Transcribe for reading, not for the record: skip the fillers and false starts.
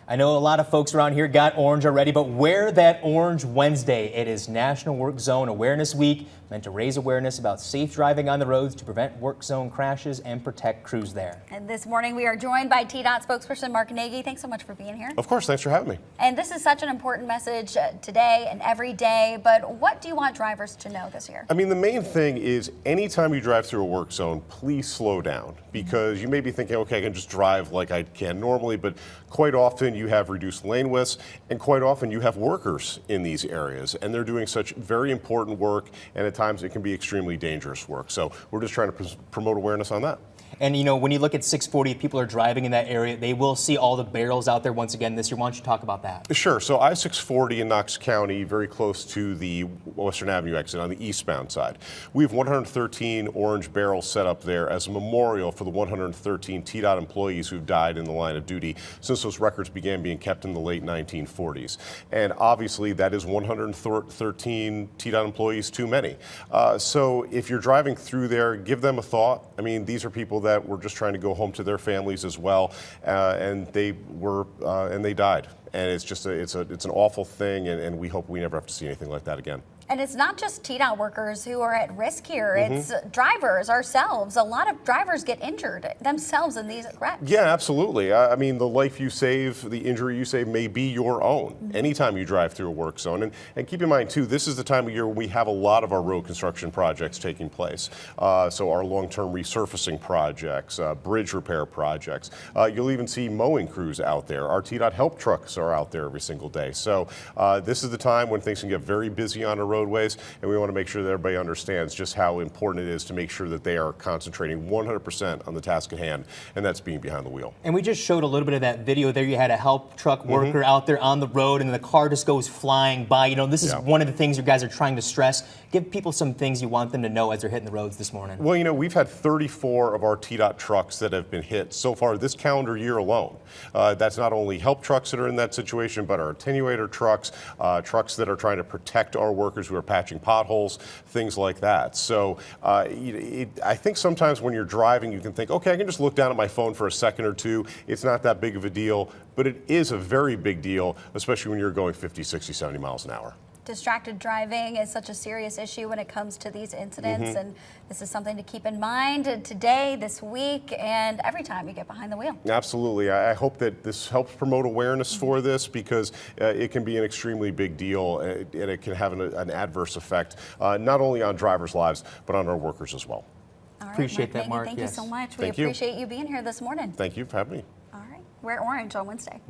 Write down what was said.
I know a lot of folks around here got orange already, but wear that orange Wednesday. It is National Work Zone Awareness Week, meant to raise awareness about safe driving on the roads to prevent work zone crashes and protect crews there. And this morning we are joined by TDOT spokesperson Mark Nagy. Thanks so much for being here. Of course, thanks for having me. And this is such an important message today and every day, but what do you want drivers to know this year? I mean, the main thing is anytime you drive through a work zone, please slow down, because you may be thinking, okay, I can just drive like I can normally, but quite often you have reduced lane widths, and quite often you have workers in these areas, and they're doing such very important work, and at times it can be extremely dangerous work. So we're just trying to promote awareness on that. And, you know, when you look at 640, if people are driving in that area, they will see all the barrels out there once again this year. Why don't you talk about that? Sure. So I-640 in Knox County, very close to the Western Avenue exit on the eastbound side. We have 113 orange barrels set up there as a memorial for the 113 TDOT employees who've died in the line of duty since those records began being kept in the late 1940s. And obviously that is 113 TDOT employees too many. So if you're driving through there, give them a thought. I mean, these are people that were just trying to go home to their families as well, and they died. And it's just it's an awful thing, and we hope we never have to see anything like that again. And it's not just TDOT workers who are at risk here. It's drivers ourselves. A lot of drivers get injured themselves in these wrecks. Yeah, absolutely. I mean, the life you save, the injury you save may be your own anytime you drive through a work zone. And keep in mind, too, this is the time of year when we have a lot of our road construction projects taking place. So our long-term resurfacing projects, bridge repair projects. You'll even see mowing crews out there. Our TDOT help trucks are out there every single day. So this is the time when things can get very busy on a roadways, and we want to make sure that everybody understands just how important it is to make sure that they are concentrating 100% on the task at hand, and that's being behind the wheel. And we just showed a little bit of that video there. You had a help truck worker out there on the road, and the car just goes flying by. You know, this is one of the things you guys are trying to stress. Give people some things you want them to know as they're hitting the roads this morning. Well, you know, we've had 34 of our TDOT trucks that have been hit so far this calendar year alone. That's not only help trucks that are in that situation, but our attenuator trucks, trucks that are trying to protect our workers who are patching potholes, things like that. So I think sometimes when you're driving, you can think, okay, I can just look down at my phone for a second or two. It's not that big of a deal, but it is a very big deal, especially when you're going 50, 60, 70 miles an hour. Distracted driving is such a serious issue when it comes to these incidents, and this is something to keep in mind today, this week, and every time you get behind the wheel. Absolutely. I hope that this helps promote awareness for this, because it can be an extremely big deal, and it can have an adverse effect, not only on drivers' lives, but on our workers as well. All right, Appreciate that, Mark. Thank you so much. Thank We appreciate you being here this morning. Thank you for having me. All right. Wear orange on Wednesday.